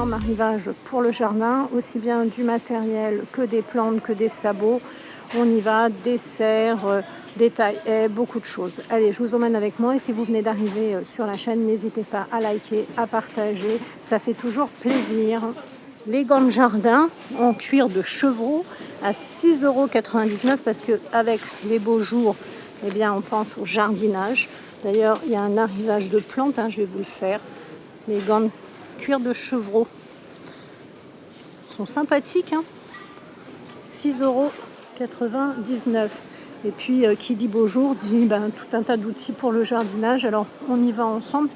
énorme arrivage pour le jardin, aussi bien du matériel que des plantes, que des sabots. On y va, des serres, des taille-haies, beaucoup de choses. Allez, je vous emmène avec moi et si vous venez d'arriver sur la chaîne, n'hésitez pas à liker, à partager, ça fait toujours plaisir. Les gants de jardin en cuir de chevreau à 6,99 € parce qu'avec les beaux jours, eh bien, on pense au jardinage. D'ailleurs, il y a un arrivage de plantes, je vais vous le faire. Les gants de cuir de chevreau sont sympathiques, 6,99 €. Et puis, qui dit beau jour, dit tout un tas d'outils pour le jardinage. Alors, on y va ensemble.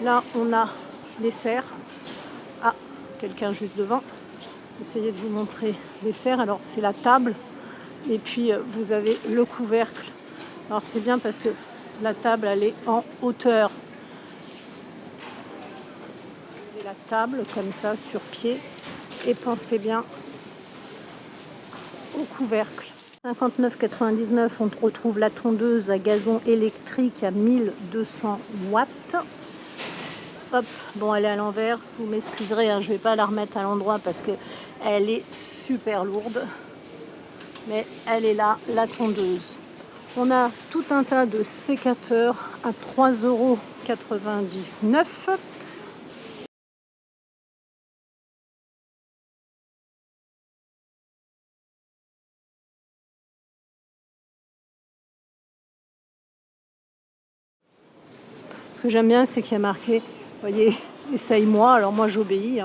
Là, on a les serres. Ah, quelqu'un juste devant. Essayez de vous montrer les serres. Alors, c'est la table. Et puis, vous avez le couvercle. Alors, c'est bien parce que la table, elle est en hauteur. Et la table, comme ça, sur pied. Et pensez bien au couvercle. 59,99 €, on retrouve la tondeuse à gazon électrique à 1200 watts. Hop, bon, elle est à l'envers, vous m'excuserez, je ne vais pas la remettre à l'endroit parce qu'elle est super lourde. Mais elle est là, la tondeuse. On a tout un tas de sécateurs à 3,99 €. Ce que j'aime bien, c'est qu'il y a marqué, vous voyez, essaye-moi. Alors moi, j'obéis.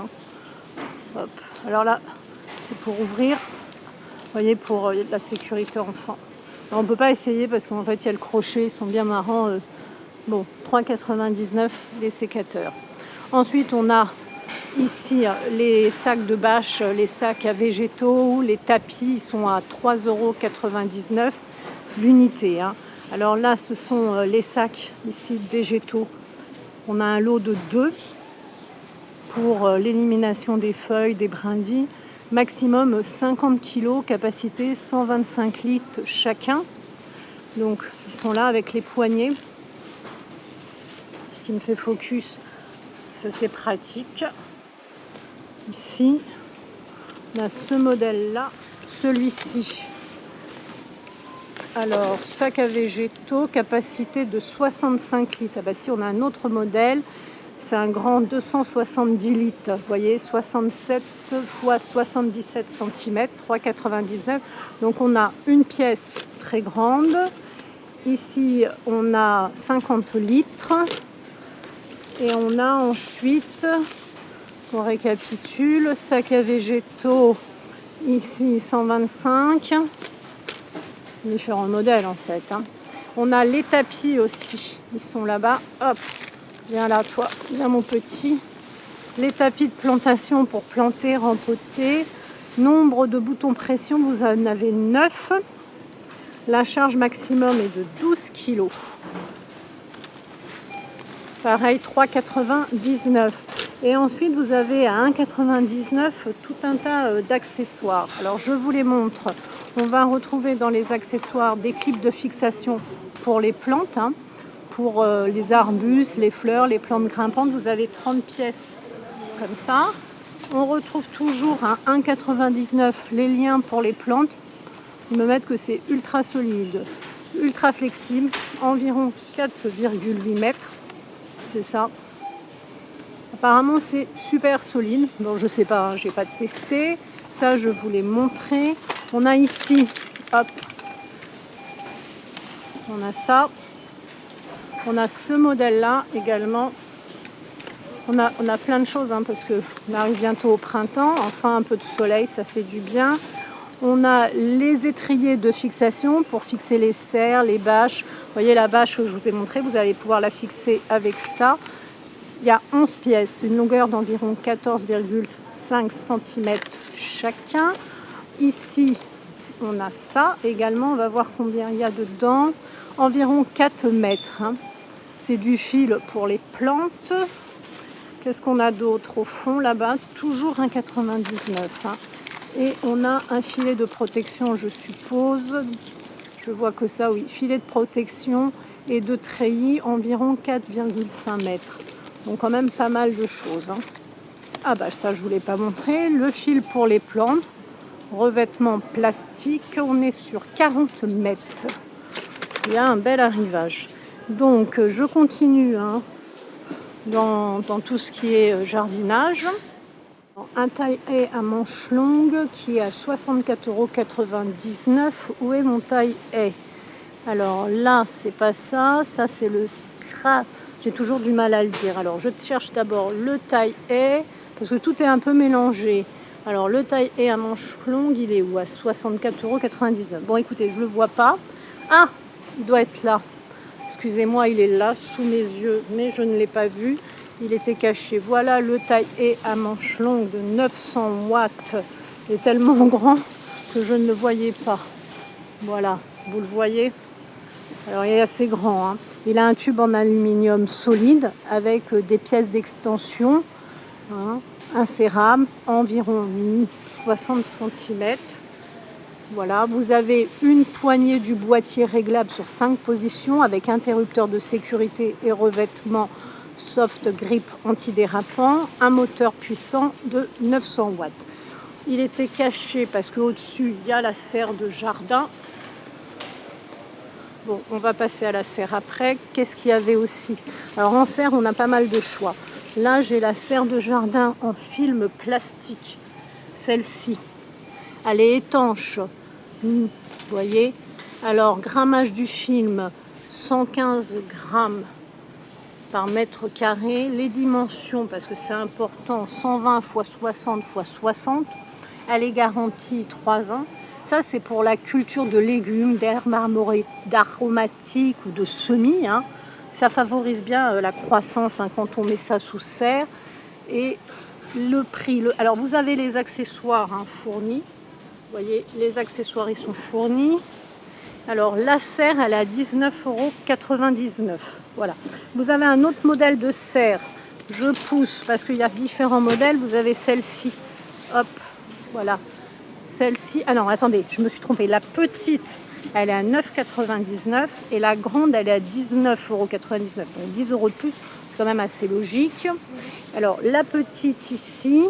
Hop. Alors là, c'est pour ouvrir. Vous voyez, pour la sécurité enfant. Alors, on ne peut pas essayer parce qu'en fait, il y a le crochet. Ils sont bien marrants. Bon, 3,99 € les sécateurs. Ensuite, on a ici les sacs de bâche, les sacs à végétaux, les tapis. Ils sont à 3,99 € l'unité. Alors là, ce sont les sacs ici végétaux. On a un lot de 2 pour l'élimination des feuilles, des brindilles. Maximum 50 kg, capacité 125 litres chacun. Donc, ils sont là avec les poignées. Ce qui me fait focus, ça c'est pratique. Ici, on a ce modèle-là, celui-ci. Alors, sac à végétaux, capacité de 65 litres. Si on a un autre modèle, c'est un grand 270 litres. Vous voyez, 67 x 77 cm, 3,99 €. Donc, on a une pièce très grande. Ici, on a 50 litres. Et on a ensuite, on récapitule, sac à végétaux, ici 125. Différents modèles en fait. On a les tapis aussi, ils sont là-bas. Hop, viens là toi, viens mon petit. Les tapis de plantation pour planter, rempoter. Nombre de boutons pression, vous en avez 9. La charge maximum est de 12 kg. Pareil, 3,99 €. Et ensuite, vous avez à 1,99 € tout un tas d'accessoires. Alors, je vous les montre. On va retrouver dans les accessoires des clips de fixation pour les plantes, pour les arbustes, les fleurs, les plantes grimpantes. Vous avez 30 pièces comme ça. On retrouve toujours à 1,99 € les liens pour les plantes. Ils me mettent que c'est ultra solide, ultra flexible, environ 4,8 mètres. C'est ça. Apparemment, c'est super solide. Bon, je sais pas, j'ai pas testé. Ça, je vous l'ai montré. On a ici, hop, on a ça. On a ce modèle-là également. On a plein de choses parce qu'on arrive bientôt au printemps. Enfin, un peu de soleil, ça fait du bien. On a les étriers de fixation pour fixer les serres, les bâches. Vous voyez la bâche que je vous ai montrée, vous allez pouvoir la fixer avec ça. Il y a 11 pièces, une longueur d'environ 14,5 cm chacun. Ici, on a ça également. On va voir combien il y a dedans. Environ 4 mètres. C'est du fil pour les plantes. Qu'est-ce qu'on a d'autre au fond là-bas? Toujours 1,99 €. Et on a un filet de protection, je suppose. Je vois que ça, oui. Filet de protection et de treillis, environ 4,5 mètres. Donc quand même pas mal de choses. Ah bah ça je ne vous l'ai pas montré, le fil pour les plantes, revêtement plastique, on est sur 40 mètres. Il y a un bel arrivage. Donc je continue hein, dans tout ce qui est jardinage. Un taille-haie à manche longue qui est à 64,99 €. Où est mon taille-haie? Alors là, c'est pas ça. Ça, c'est le scrap. J'ai toujours du mal à le dire. Alors, je cherche d'abord le taille-haie parce que tout est un peu mélangé. Alors, le taille-haie à manche longue, il est où? À 64,99 €. Bon, écoutez, je le vois pas. Ah, il doit être là. Excusez-moi, il est là sous mes yeux, mais je ne l'ai pas vu. Il était caché. Voilà le taille-haie à manche longue de 900 watts. Il est tellement grand que je ne le voyais pas. Voilà, vous le voyez? Alors il est assez grand. Hein. Il a un tube en aluminium solide avec des pièces d'extension hein, insérables, environ 60 cm. Voilà, vous avez une poignée du boîtier réglable sur 5 positions avec interrupteur de sécurité et revêtement soft grip antidérapant, un moteur puissant de 900 watts. Il était caché parce qu'au-dessus, il y a la serre de jardin. Bon, on va passer à la serre après. Qu'est-ce qu'il y avait aussi? Alors en serre, on a pas mal de choix. Là, j'ai la serre de jardin en film plastique. Celle-ci, elle est étanche. Vous voyez? Alors, grammage du film, 115 grammes par mètre carré. Les dimensions, parce que c'est important, 120 x 60 x 60. Elle est garantie 3 ans. Ça, c'est pour la culture de légumes, d'herbes aromatiques ou de semis. Hein. Ça favorise bien la croissance hein, quand on met ça sous serre. Et le prix. Alors, vous avez les accessoires hein, fournis. Vous voyez, les accessoires, ils sont fournis. Alors, la serre, elle est à 19,99 €. Voilà. Vous avez un autre modèle de serre. Je pousse parce qu'il y a différents modèles. Vous avez celle-ci. Hop, voilà. Celle-ci, ah non, attendez, je me suis trompée. La petite, elle est à 9,99 € et la grande, elle est à 19,99 €. Donc 10 € de plus, c'est quand même assez logique. Alors, la petite ici,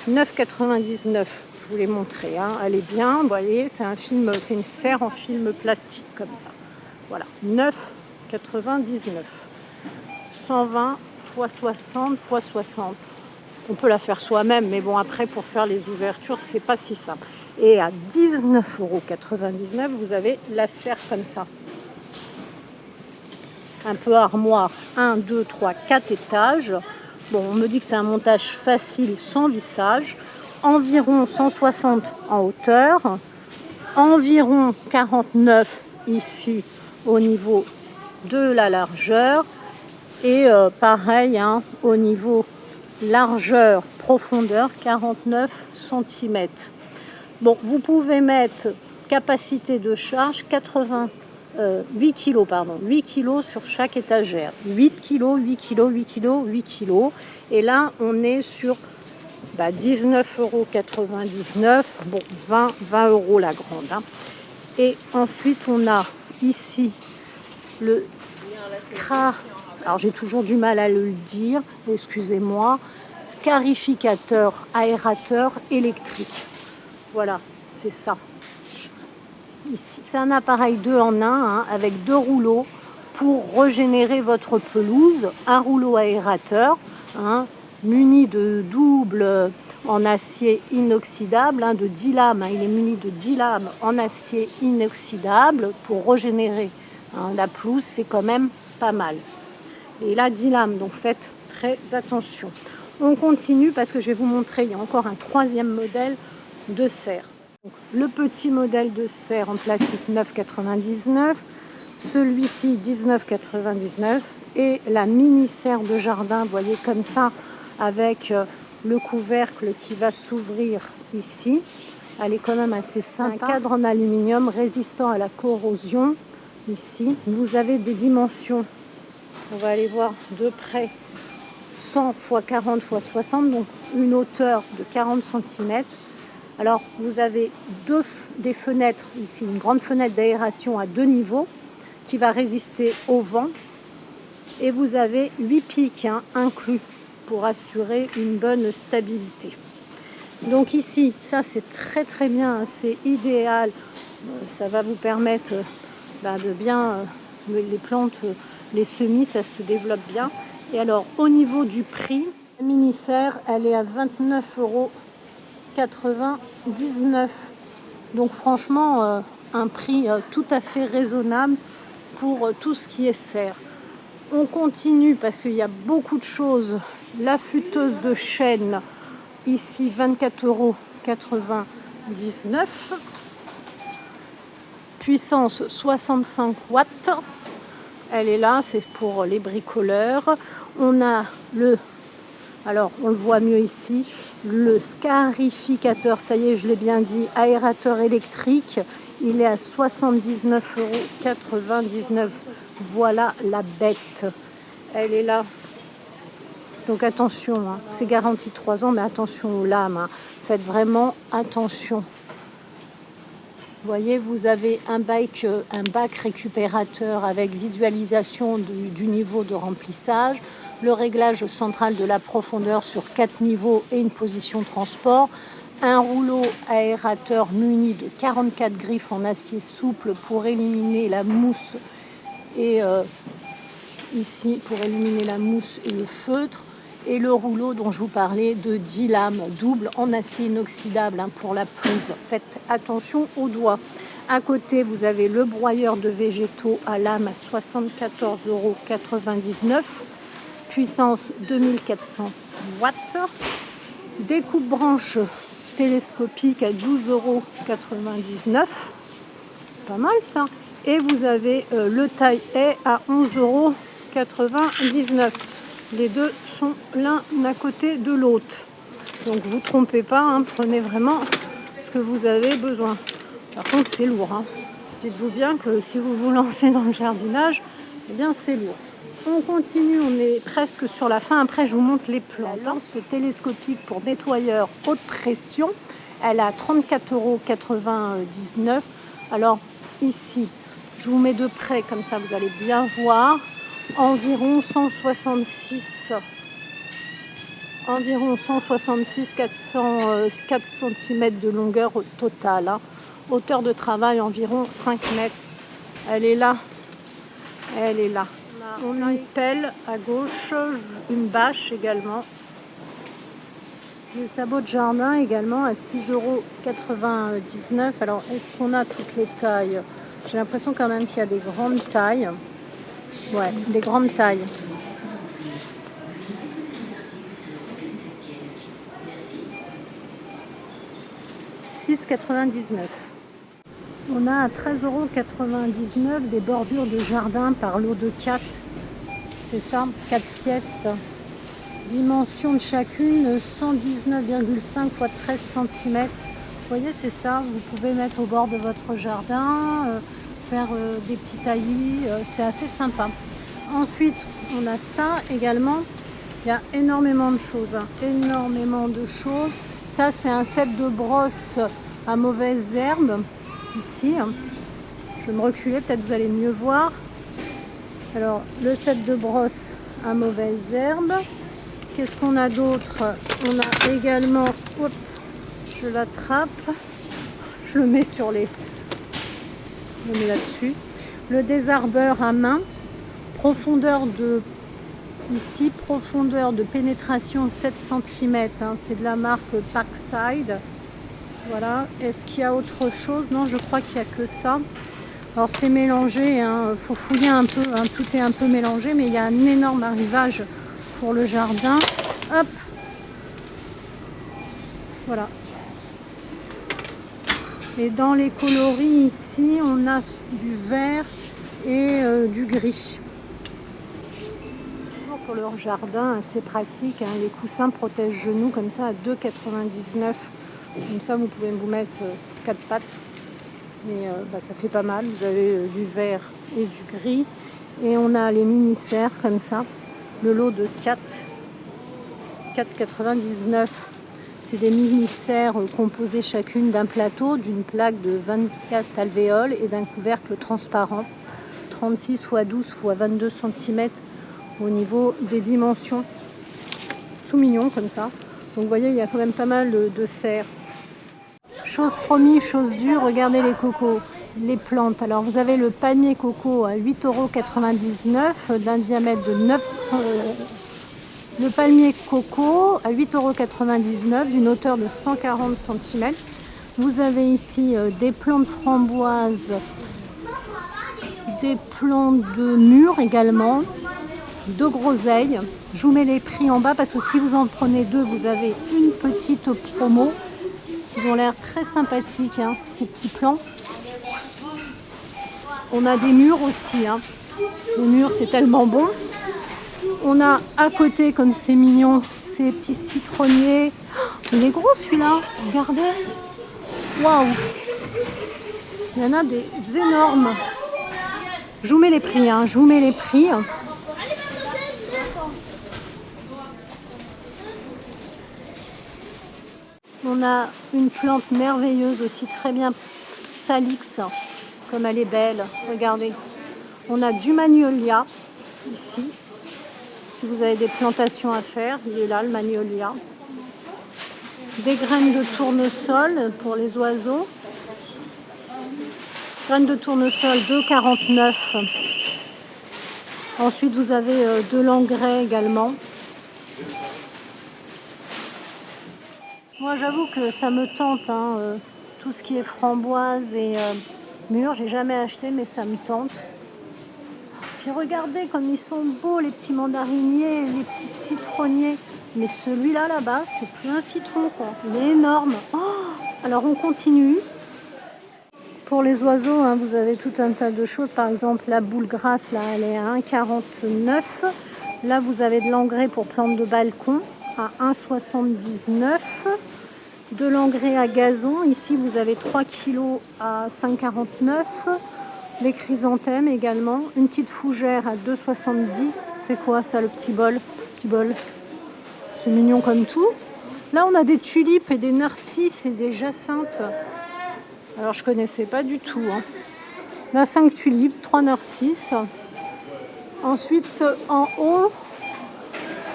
9,99 €. Je vous l'ai montré, hein. Elle est bien, vous voyez, c'est un film, c'est une serre en film plastique comme ça. Voilà, 9,99 €. 120 x 60 x 60. On peut la faire soi-même, mais bon, après, pour faire les ouvertures, c'est pas si simple. Et à 19,99 €, vous avez la serre comme ça. Un peu armoire, 1, 2, 3, 4 étages. Bon, on me dit que c'est un montage facile, sans vissage. Environ 160 en hauteur. Environ 49 ici, au niveau de la largeur. Et pareil, hein, au niveau largeur, profondeur, 49 cm. Bon, vous pouvez mettre capacité de charge 8 kg, pardon, 8 kg sur chaque étagère. 8 kg, 8 kg, 8 kg, 8 kg. Et là, on est sur 19,99 €. Bon, 20 € la grande. Hein. Et ensuite, on a ici le Scra. Alors j'ai toujours du mal à le dire, excusez-moi. Scarificateur aérateur électrique. Voilà, c'est ça. Ici, c'est un appareil 2 en 1 hein, avec 2 rouleaux pour régénérer votre pelouse. Un rouleau aérateur hein, muni de double en acier inoxydable, hein, de 10 lames. Hein, il est muni de 10 lames en acier inoxydable pour régénérer hein, la pelouse. C'est quand même pas mal. Et là, 10 lames, donc faites très attention. On continue parce que je vais vous montrer, il y a encore un troisième modèle de serre. Donc, le petit modèle de serre en plastique 9,99 €, celui-ci 19,99 € et la mini serre de jardin, vous voyez comme ça, avec le couvercle qui va s'ouvrir ici. Elle est quand même assez sympa. Un cadre en aluminium résistant à la corrosion ici. Vous avez des dimensions. On va aller voir de près 100 x 40 x 60, donc une hauteur de 40 cm. Alors vous avez des fenêtres ici, une grande fenêtre d'aération à 2 niveaux qui va résister au vent. Et vous avez 8 pics hein, inclus pour assurer une bonne stabilité. Donc ici, ça c'est très bien, c'est idéal. Ça va vous permettre de bien, les plantes, les semis, ça se développe bien. Et alors au niveau du prix, la mini serre, elle est à 29,99 €. Donc franchement, un prix tout à fait raisonnable pour tout ce qui est serre. On continue parce qu'il y a beaucoup de choses. L'affûteuse de chêne, ici 24,99 €. Puissance 65 watts. Elle est là, c'est pour les bricoleurs. On a alors on le voit mieux ici, le scarificateur, ça y est, je l'ai bien dit, aérateur électrique. Il est à 79,99 €. Voilà la bête. Elle est là. Donc attention, hein, c'est garanti 3 ans, mais attention aux lames. Hein. Faites vraiment attention. Vous voyez, vous avez un bac récupérateur avec visualisation du niveau de remplissage, le réglage central de la profondeur sur 4 niveaux et une position transport, un rouleau aérateur muni de 44 griffes en acier souple pour éliminer la mousse et ici pour éliminer la mousse et le feutre, et le rouleau dont je vous parlais de 10 lames double en acier inoxydable pour la pelouse. Faites attention aux doigts. À côté, vous avez le broyeur de végétaux à lame à 74,99 €, puissance 2400 watts. Découpe-branche télescopique à 12,99 €. Pas mal ça. Et vous avez le taille-haie à 11,99 €. Les deux sont l'un à côté de l'autre. Donc vous ne trompez pas, hein, prenez vraiment ce que vous avez besoin. Par contre, c'est lourd. Hein. Dites-vous bien que si vous vous lancez dans le jardinage, eh bien c'est lourd. On continue, on est presque sur la fin. Après, je vous montre les plans. La lance télescopique pour nettoyeur haute pression, elle est à 34,99 €. Alors ici, je vous mets de près, comme ça vous allez bien voir. Environ 166, 4 cm de longueur au total. Hein. Hauteur de travail environ 5 mètres. Elle est là. Elle est là. On a une pelle à gauche, une bâche également. Les sabots de jardin également à 6,99 €. Alors, est-ce qu'on a toutes les tailles? J'ai l'impression quand même qu'il y a des grandes tailles. Ouais, des grandes tailles. €6,99. On a à 13,99 € des bordures de jardin par lot de 4. C'est ça, 4 pièces. Dimension de chacune 119,5 x 13 cm. Vous voyez, c'est ça, vous pouvez mettre au bord de votre jardin, faire des petits taillis, c'est assez sympa. Ensuite, on a ça également. Il y a énormément de choses, hein, énormément de choses. Ça, c'est un set de brosses à mauvaises herbes. Ici, je vais me reculer, peut-être vous allez mieux voir. Alors, le set de brosses à mauvaises herbes. Qu'est-ce qu'on a d'autre? On a également, hop, je l'attrape, je le mets sur les, je le mets là-dessus. Le désherbeur à main, profondeur de, ici, profondeur de pénétration 7 cm, hein, c'est de la marque Parkside. Voilà, est-ce qu'il y a autre chose? Non, je crois qu'il n'y a que ça. Alors c'est mélangé, hein, faut fouiller un peu, hein, tout est un peu mélangé, mais il y a un énorme arrivage pour le jardin. Hop, voilà. Et dans les coloris ici, on a du vert et du gris. Pour leur jardin, c'est pratique, hein, les coussins protège-genoux comme ça à 2,99 €. Comme ça, vous pouvez vous mettre 4 pattes. Et ça fait pas mal. Vous avez du vert et du gris. Et on a les mini-serres comme ça. Le lot de 4,99 €. C'est des mini-serres composées chacune d'un plateau, d'une plaque de 24 alvéoles et d'un couvercle transparent. 36 x 12 x 22 cm au niveau des dimensions. tout mignon comme ça. Donc vous voyez, il y a quand même pas mal de serres. Chose promise, chose due, regardez les cocos, les plantes. Alors vous avez le palmier coco à 8,99 € d'un diamètre de 900. Le palmier coco à 8,99 € d'une hauteur de 140 cm. Vous avez ici des plants de framboises, des plants de mûres également, de groseilles. Je vous mets les prix en bas parce que si vous en prenez deux, vous avez une petite promo. Ils ont l'air très sympathiques, hein, ces petits plants. On a des mûres aussi. Hein. Les mûres, c'est tellement bon. On a à côté, comme c'est mignon, ces petits citronniers. Oh, il est gros celui-là, regardez. Waouh! Il y en a des énormes. Je vous mets les prix, hein, je vous mets les prix. On a une plante merveilleuse aussi, très bien, Salix, comme elle est belle, regardez. On a du magnolia, ici. Si vous avez des plantations à faire, il est là, le magnolia. Des graines de tournesol pour les oiseaux. Graines de tournesol 2,49 €. Ensuite, vous avez de l'engrais également. Moi, j'avoue que ça me tente, hein, tout ce qui est framboise et mûre. J'ai jamais acheté, mais ça me tente. Puis regardez comme ils sont beaux, les petits mandariniers, les petits citronniers. Mais celui-là, là-bas, c'est plus un citron, quoi. Il est énorme. Oh, alors, on continue. Pour les oiseaux, hein, vous avez tout un tas de choses. Par exemple, la boule grasse, là, elle est à 1,49 €. Là, vous avez de l'engrais pour plantes de balcon à 1,79 €. De l'engrais à gazon, ici, vous avez 3 kg à 5,49 €. Les chrysanthèmes également. Une petite fougère à 2,70 €. C'est quoi ça, le petit bol? C'est mignon comme tout. Là, on a des tulipes et des narcisses et des jacinthes. Alors, je connaissais pas du tout. Hein. Là, 5 tulipes, 3 narcisses. Ensuite, en haut,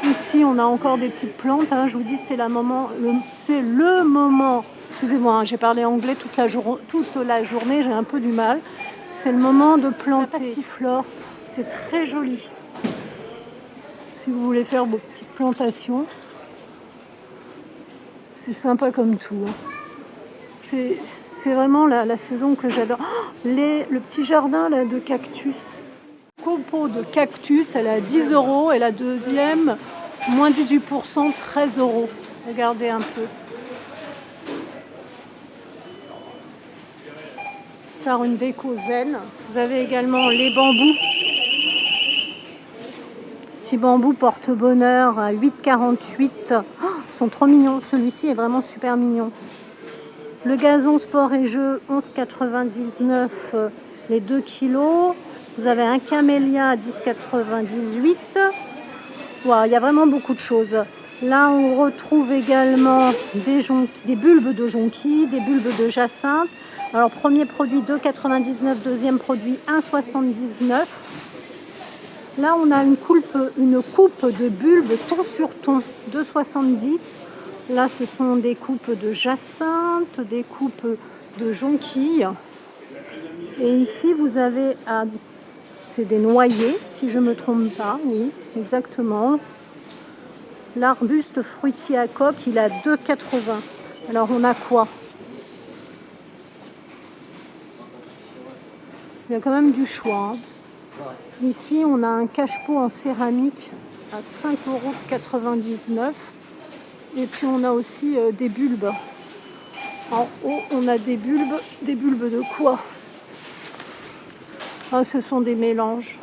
ici, on a encore des petites plantes. Hein. Je vous dis, c'est le moment. Excusez-moi, hein, j'ai parlé anglais toute la journée. J'ai un peu du mal. C'est le moment de planter. La passiflore, c'est très joli. Si vous voulez faire vos petites plantations, c'est sympa comme tout. Hein. C'est vraiment la saison que j'adore. Oh, le petit jardin là, de cactus. Copeaux de cactus, elle est à 10 € et la deuxième, moins 18%, 13 €. Regardez un peu. Faire une déco zen. Vous avez également les bambous. Petits bambous porte-bonheur à 8,48 €. Oh, ils sont trop mignons. Celui-ci est vraiment super mignon. Le gazon sport et jeux, 11,99 € les 2 kg. Vous avez un camélia à 10,98 €. Wow, il y a vraiment beaucoup de choses. Là, on retrouve également des bulbes de jonquilles, des bulbes de jacinthe. Alors, premier produit 2,99 €, deuxième produit 1,79 €. Là, on a une coupe de bulbes ton sur ton, 2,70 €. Là, ce sont des coupes de jacinthe, des coupes de jonquilles. Et ici, vous avez, c'est des noyers, si je ne me trompe pas. Oui, exactement. L'arbuste fruitier à coque, il a 2,80 €. Alors, on a quoi? Il y a quand même du choix. Hein. Ici, on a un cache-pot en céramique à 5,99 €. Et puis on a aussi des bulbes. En haut, on a des bulbes. Des bulbes de quoi? Ah, ce sont des mélanges.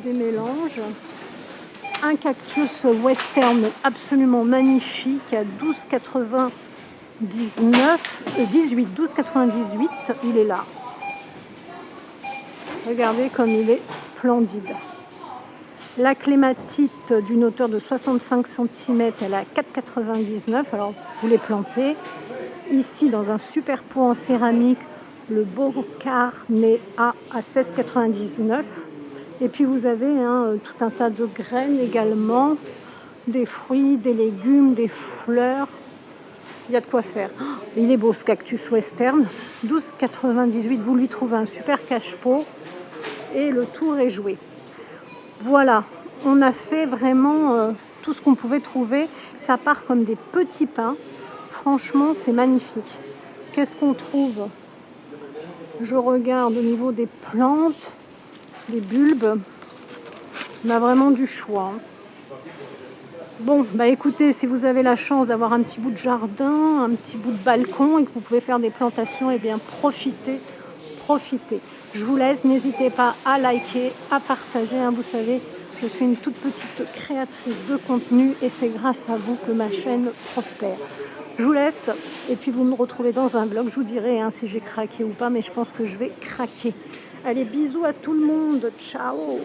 Des mélanges. Un cactus western absolument magnifique à 12,98. Il est là. Regardez comme il est splendide. La clématite d'une hauteur de 65 cm, elle est à 4,99 €. Alors, vous les plantez. Ici, dans un super pot en céramique, le Bocarnea à 16,99 €. Et puis vous avez tout un tas de graines également, des fruits, des légumes, des fleurs. Il y a de quoi faire. Oh, il est beau ce cactus western. 12,98 €. Vous lui trouvez un super cache-pot et le tour est joué. Voilà, on a fait vraiment tout ce qu'on pouvait trouver. Ça part comme des petits pains. Franchement, c'est magnifique. Qu'est-ce qu'on trouve? Je regarde au niveau des plantes, des bulbes. On a vraiment du choix. Bon, bah écoutez, si vous avez la chance d'avoir un petit bout de jardin, un petit bout de balcon et que vous pouvez faire des plantations, eh bien profitez, profitez. Je vous laisse, n'hésitez pas à liker, à partager. Vous savez, je suis une toute petite créatrice de contenu et c'est grâce à vous que ma chaîne prospère. Je vous laisse et puis vous me retrouvez dans un vlog. Je vous dirai si j'ai craqué ou pas, mais je pense que je vais craquer. Allez, bisous à tout le monde. Ciao!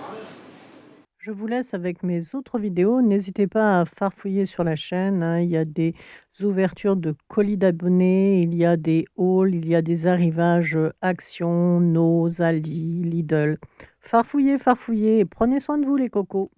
Je vous laisse avec mes autres vidéos. N'hésitez pas à farfouiller sur la chaîne, il y a des ouvertures de colis d'abonnés, il y a des hauls, il y a des arrivages Action, Noz, Aldi, Lidl. Farfouillez, farfouillez et prenez soin de vous les cocos.